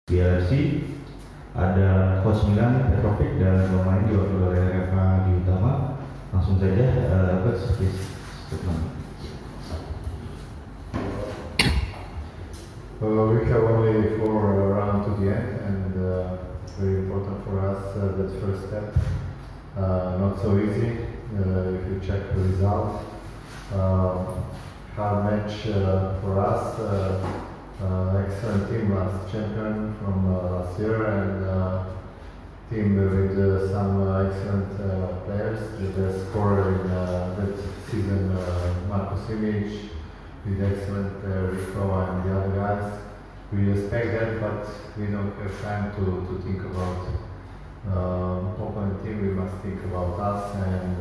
Di LFC ada coach Milan Petrovic dan pemain diwakili oleh Reva Dwi Utama. Langsung saja coach please statement. We have only 4 rounds to the end, and very important for us that first step. Not so easy if you check the result. Hard match for us. Excellent team, last champion from last year, and team with some excellent players. The best scorer in that season, Marko Simic, with excellent Rico and the other guys. We respect that, but we don't have time to think about opponent team. We must think about us and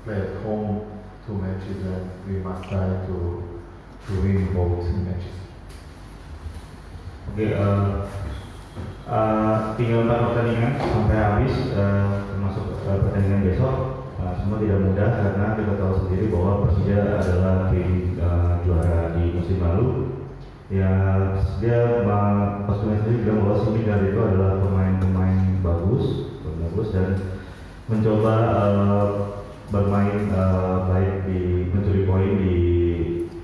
play at home 2 matches, and we must try to win both matches. Oke, tinggal 4 pertandingan sampai habis, termasuk pertandingan besok. Semua tidak mudah karena kita tahu sendiri bahwa Persija adalah tim juara di musim lalu. Ya, dia Coach Milan sendiri bilang bahwa Simi dan itu adalah pemain bagus dan mencoba bermain baik di mencuri poin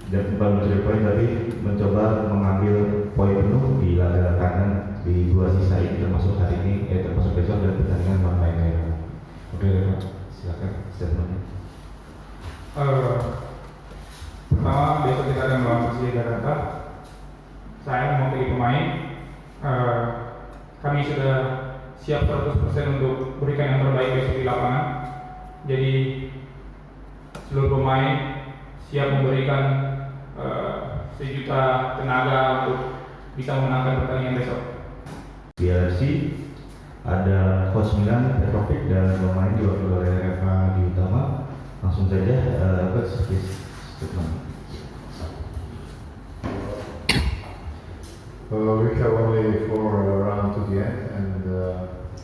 dan bukan mencuri poin tapi mencoba mengambil poin penuh di laga kanan di 2 sisa ini, termasuk hari ini, termasuk besok dan pertandingan melawan Bayern. Oke, silakan statementnya. Pertama, besok kita akan melawan Persija Jakarta. Saya mewakili pemain. Kami sudah siap 100% untuk berikan yang terbaik besok di lapangan. Jadi seluruh pemain siap memberikan sejuta tenaga untuk bisa memenangkan pertandingan besok. Di LFC ada coach Milan Petrovic dan pemain diwakili oleh Reva Dwi Utama. Langsung saja coach please statement. We have only 4 rounds to the end, and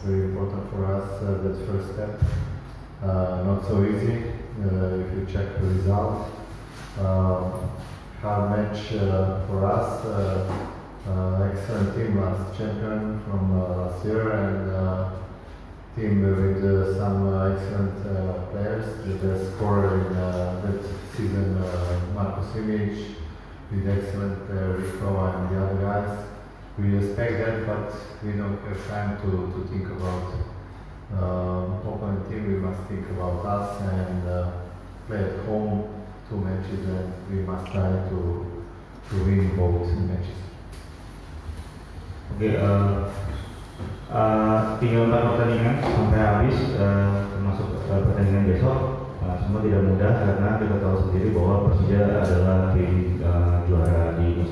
very important for us that first step. Not so easy if you check the result. Hard match for us. Excellent team, last champion from last year, and team with some excellent players. The best scorer in that season, Marko Simic, with excellent Rico and the other guys. We respect that, but we don't have time to think about opponent team. We must think about us and play at home 2 matches, and we must try to win both matches. Oke, tinggal 4 pertandingan sampai habis, termasuk pertandingan besok. Semua tidak mudah karena kita tahu sendiri bahwa Persija adalah tim juara